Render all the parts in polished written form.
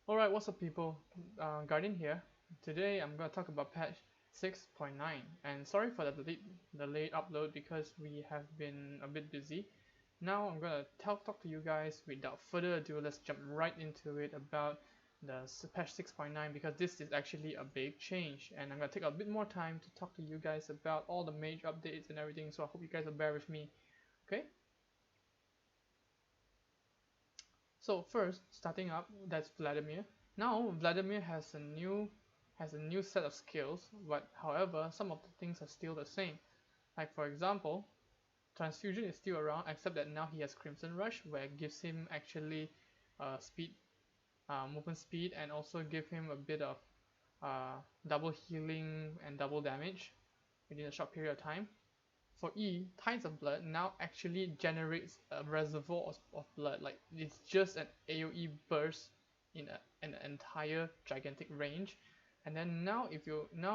Alright, what's up people? Garden here. Today I'm going to talk about patch 6.9 and sorry for the late upload because we have been a bit busy. Now I'm going to talk to you guys without further ado. Let's jump right into it about the patch 6.9 because this is actually a big change and I'm going to take a bit more time to talk to you guys about all the major updates and everything, so I hope you guys will bear with me. Okay? So first, starting up, that's Vladimir. Now Vladimir has a new set of skills, but however, some of the things are still the same. Like for example, Transfusion is still around, except that now he has Crimson Rush, where it gives him actually movement speed, and also give him a bit of double healing and double damage within a short period of time. For E, Tides of Blood now actually generates a reservoir of blood, like it's just an AoE burst in an entire gigantic range. And then now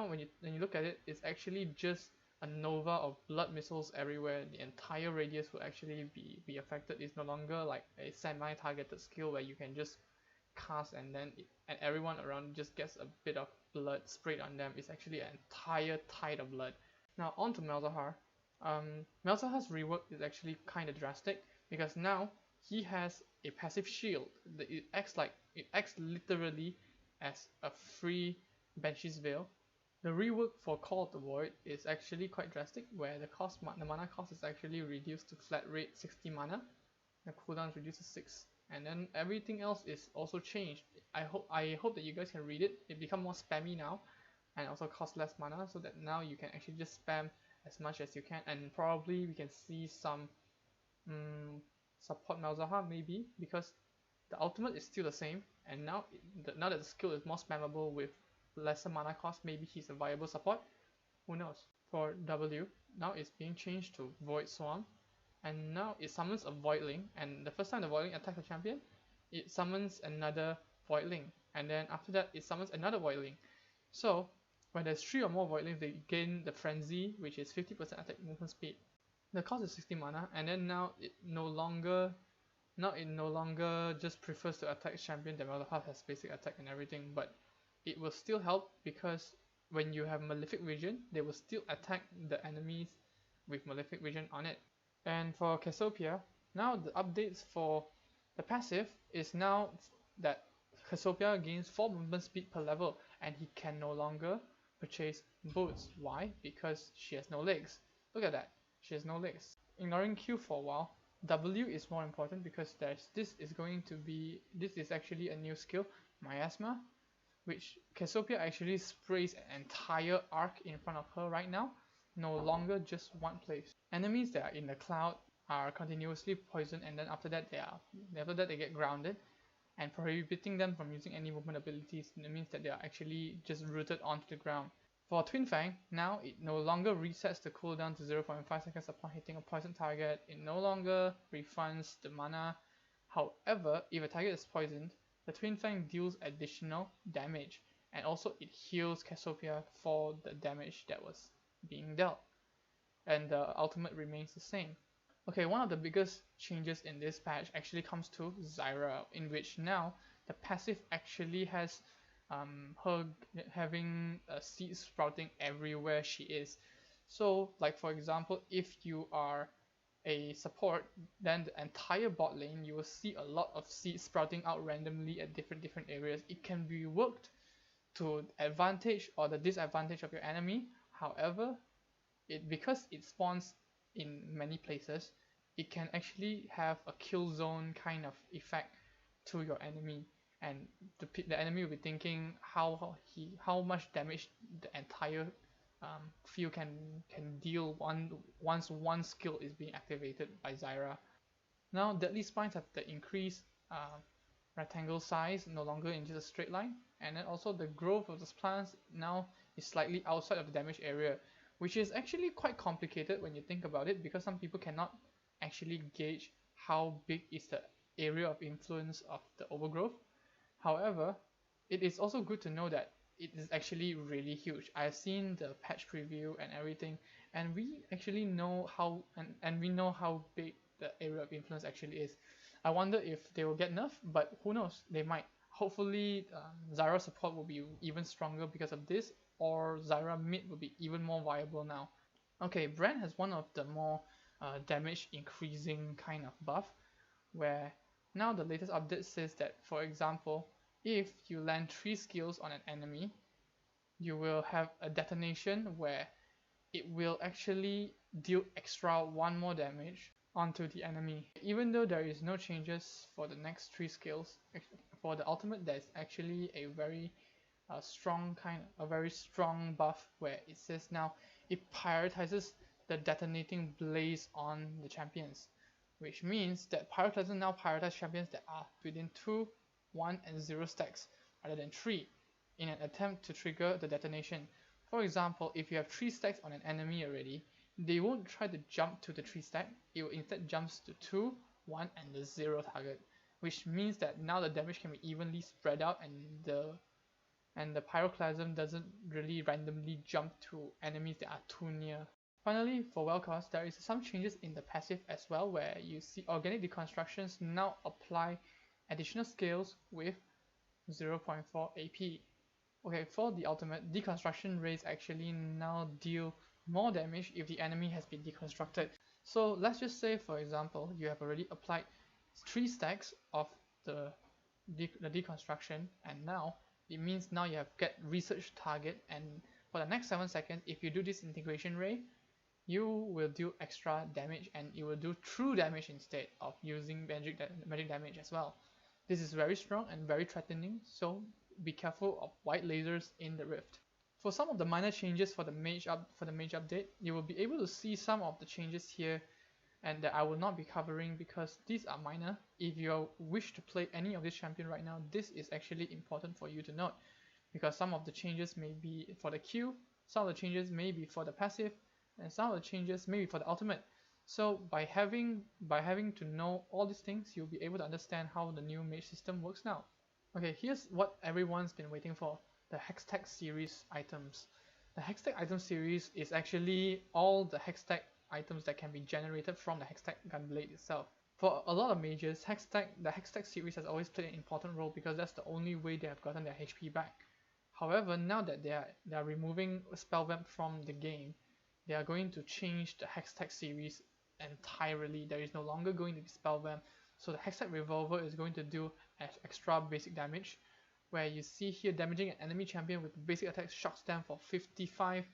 when you look at it, it's actually just a nova of blood missiles everywhere. The entire radius will actually be affected. It's no longer like a semi-targeted skill where you can just cast and everyone around just gets a bit of blood sprayed on them. It's actually an entire tide of blood. Now on to Malzahar. Malzahar's rework is actually kind of drastic because now he has a passive shield. It acts literally as a free Banshee's Veil. The rework for Call of the Void is actually quite drastic, where the mana cost is actually reduced to flat rate 60 mana. The cooldown is reduced to 6, and then everything else is also changed. I hope that you guys can read it. It becomes more spammy now, and also costs less mana, so that now you can actually just spam as much as you can, and probably we can see some support Malzahar maybe, because the ultimate is still the same, and now that the skill is more spammable with lesser mana cost, maybe he's a viable support. Who knows? For W, now it's being changed to Void Swarm, and now it summons a Voidling, and the first time the Voidling attacks a champion, it summons another Voidling, and then after that it summons another Voidling. So when there's 3 or more Voidlings, they gain the Frenzy, which is 50% attack movement speed. The cost is 60 mana, and then now it no longer just prefers to attack champion that Malzahar has basic attack and everything, but it will still help because when you have Malefic Vision, they will still attack the enemies with Malefic Vision on it. And for Cassiopeia, now the updates for the passive is now that Cassiopeia gains 4 movement speed per level, and he can no longer purchase boots. Why? Because she has no legs. Look at that, she has no legs. Ignoring Q for a while, W is more important because this is actually a new skill, Miasma, which Cassiopeia actually sprays an entire arc in front of her right now, no longer just one place. Enemies that are in the cloud are continuously poisoned, and then after that they get grounded, and prohibiting them from using any movement abilities. It means that they are actually just rooted onto the ground. For Twin Fang, now it no longer resets the cooldown to 0.5 seconds upon hitting a poison target. It no longer refunds the mana. However, if a target is poisoned, the Twin Fang deals additional damage, and also it heals Cassiopeia for the damage that was being dealt. And the ultimate remains the same. Okay, one of the biggest changes in this patch actually comes to Zyra, in which now the passive actually has her having seeds sprouting everywhere she is. So like for example, if you are a support, then the entire bot lane you will see a lot of seeds sprouting out randomly at different areas. It can be worked to advantage or the disadvantage of your enemy. However, because it spawns in many places, it can actually have a kill zone kind of effect to your enemy, and the enemy will be thinking how much damage the entire field can deal once one skill is being activated by Zyra. Now deadly spines have the increased rectangle size, no longer in just a straight line, and then also the growth of the plants now is slightly outside of the damage area, which is actually quite complicated when you think about it, because some people cannot actually gauge how big is the area of influence of the overgrowth. However, it is also good to know that it is actually really huge. I've seen the patch preview and everything, and we actually know we know how big the area of influence actually is. I wonder if they will get nerfed, but who knows, they might. Hopefully Zyra support will be even stronger because of this, or Zyra mid will be even more viable now. Okay, Brand has one of the more damage increasing kind of buff, where now the latest update says that, for example, if you land 3 skills on an enemy, you will have a detonation where it will actually deal extra 1 more damage onto the enemy. Even though there is no changes for the next 3 skills, for the ultimate there's actually a very strong buff where it says now it prioritizes the detonating blaze on the champions, which means that Pyro doesn't now prioritize champions that are within 2, 1 and 0 stacks rather than 3 in an attempt to trigger the detonation. For example, if you have 3 stacks on an enemy already, they won't try to jump to the 3 stack, it will instead jumps to 2, 1 and the 0 target, which means that now the damage can be evenly spread out and the pyroclasm doesn't really randomly jump to enemies that are too near. Finally, for Wellcast, there is some changes in the passive as well, where you see organic deconstructions now apply additional scales with 0.4 AP. Okay, for the ultimate, deconstruction rays actually now deal more damage if the enemy has been deconstructed. So let's just say, for example, you have already applied 3 stacks of the deconstruction, and now it means now you have get research target, and for the next 7 seconds, if you do this integration ray, you will do extra damage and it will do true damage instead of using magic damage as well. This is very strong and very threatening, so be careful of white lasers in the rift. For some of the minor changes for the mage update, you will be able to see some of the changes here and that I will not be covering because these are minor. If you wish to play any of this champion right now, this is actually important for you to note, because some of the changes may be for the Q, some of the changes may be for the passive, and some of the changes may be for the ultimate. So by having to know all these things, you'll be able to understand how the new mage system works now. Okay, here's what everyone's been waiting for: the Hextech series items. The Hextech item series is actually all the Hextech items that can be generated from the Hextech Gunblade itself. For a lot of mages, the Hextech series has always played an important role because that's the only way they have gotten their HP back. However, now that they are removing Spellvamp from the game, they are going to change the Hextech series entirely. There is no longer going to be Spellvamp, so the Hextech Revolver is going to do extra basic damage, where you see here damaging an enemy champion with basic attack shocks them for 75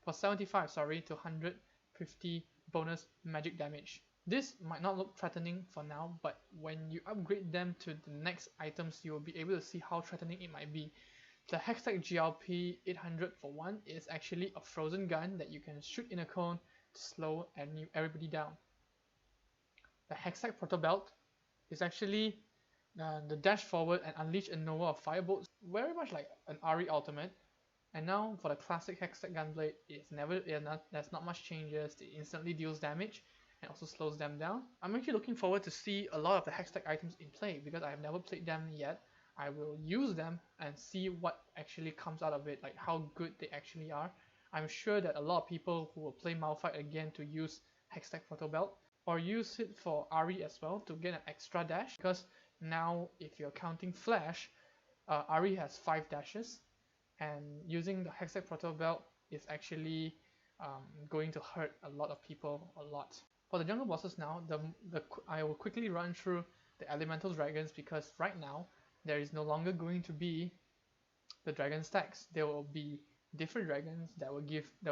to 150 bonus magic damage. This might not look threatening for now, but when you upgrade them to the next items, you will be able to see how threatening it might be. The Hextech GLP 800 for 1 is actually a frozen gun that you can shoot in a cone to slow everybody down. The Hextech Proto Belt is actually the dash forward and unleash a Nova of Firebolts, very much like an Ari ultimate. And now for the classic Hextech Gunblade, there's not much changes. It instantly deals damage and also slows them down. I'm actually looking forward to see a lot of the Hextech items in play because I have never played them yet. I will use them and see what actually comes out of it, like how good they actually are. I'm sure that a lot of people who will play Malphite again to use Hextech Proto Belt, or use it for Ari as well to get an extra dash, because now if you're counting Flash, Ari has 5 dashes, and using the Hextech Proto Belt is actually going to hurt a lot of people a lot. For the jungle bosses now, I will quickly run through the Elemental Dragons, because right now there is no longer going to be the dragon stacks. There will be different dragons that will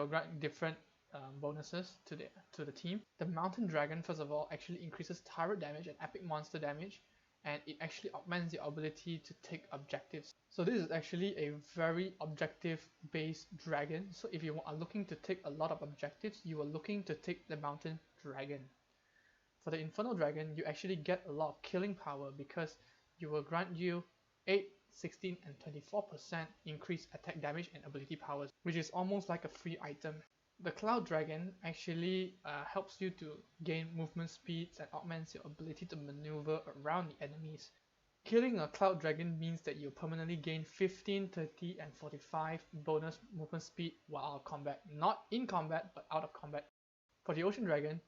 grant different bonuses to the team. The Mountain Dragon, first of all, actually increases turret damage and epic monster damage, and it actually augments your ability to take objectives. So this is actually a very objective based dragon. So if you are looking to take a lot of objectives, you are looking to take the Mountain Dragon. For the Infernal Dragon, you actually get a lot of killing power because you will grant you 8, 16 and 24% increased attack damage and ability powers, which is almost like a free item. The Cloud Dragon actually helps you to gain movement speeds and augments your ability to maneuver around the enemies. Killing a Cloud Dragon means that you permanently gain 15, 30 and 45 bonus movement speed while out of combat. Not in combat, but out of combat. For the Ocean Dragon,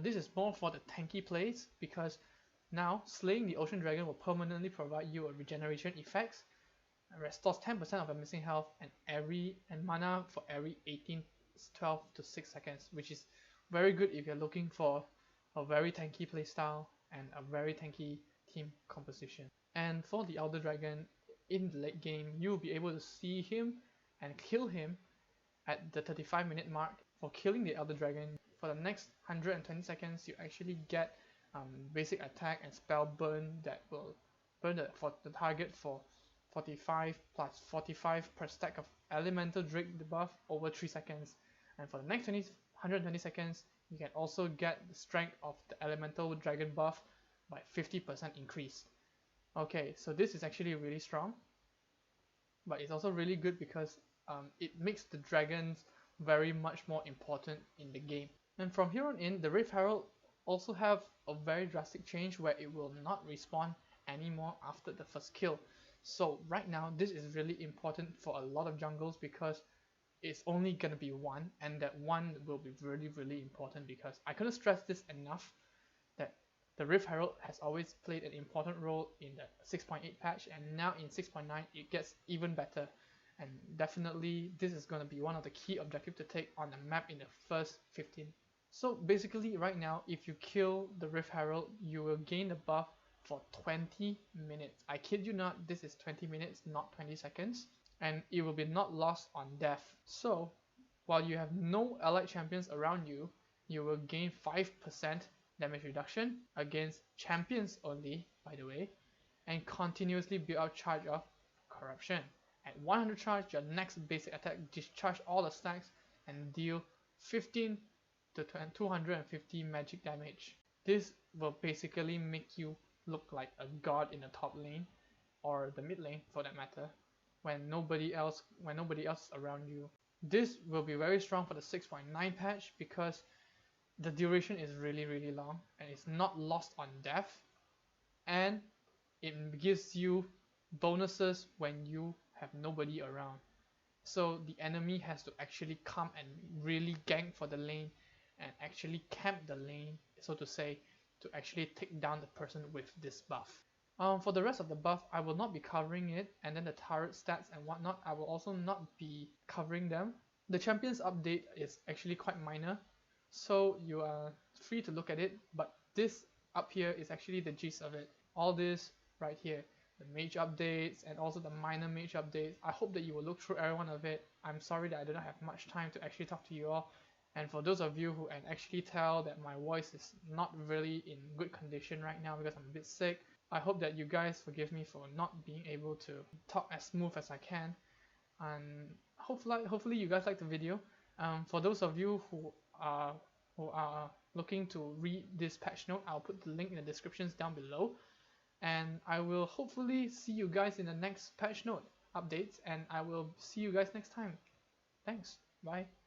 this is more for the tanky plays, because Now, slaying the Ocean Dragon will permanently provide you a regeneration effects, restores 10% of your missing health and mana for every 18, 12 to 6 seconds, which is very good if you're looking for a very tanky playstyle and a very tanky team composition. And for the Elder Dragon, in the late game, you'll be able to see him and kill him at the 35-minute mark. For killing the Elder Dragon, for the next 120 seconds, you actually get basic attack and spell burn that will burn the target for 45 plus 45 per stack of elemental drake debuff over 3 seconds. And for the next 120 seconds, you can also get the strength of the elemental dragon buff by 50% increase. Okay, so this is actually really strong, but it's also really good because it makes the dragons very much more important in the game. And from here on in, the Rift Herald also have a very drastic change where it will not respawn anymore after the first kill. So right now, this is really important for a lot of jungles because it's only gonna be one, and that one will be really important because I couldn't stress this enough that the Rift Herald has always played an important role in the 6.8 patch, and now in 6.9 it gets even better. And definitely this is going to be one of the key objectives to take on the map in the first 15. So basically right now, if you kill the Rift Herald, you will gain the buff for 20 minutes. I kid you not, this is 20 minutes, not 20 seconds. And it will be not lost on death. So while you have no allied champions around you, you will gain 5% damage reduction against champions only, by the way, and continuously build up charge of corruption. At 100 charge, your next basic attack discharge all the stacks and deal 15 to 250 magic damage. This will basically make you look like a god in the top lane, or the mid lane for that matter, when nobody else is around you. This will be very strong for the 6.9 patch because the duration is really long and it's not lost on death, and it gives you bonuses when you have nobody around. So the enemy has to actually come and really gank for the lane and actually camp the lane, so to say, to actually take down the person with this buff. For the rest of the buff, I will not be covering it, and then the turret stats and whatnot, I will also not be covering them. The champions update is actually quite minor, so you are free to look at it, but this up here is actually the gist of it. All this right here, the mage updates and also the minor mage updates. I hope that you will look through every one of it. I'm sorry that I do not have much time to actually talk to you all, and for those of you who can actually tell that my voice is not really in good condition right now because I'm a bit sick, I hope that you guys forgive me for not being able to talk as smooth as I can, and hopefully you guys like the video. For those of you who are looking to read this patch note, I'll put the link in the descriptions down below, and I will hopefully see you guys in the next patch note updates, and I will see you guys next time. Thanks, bye.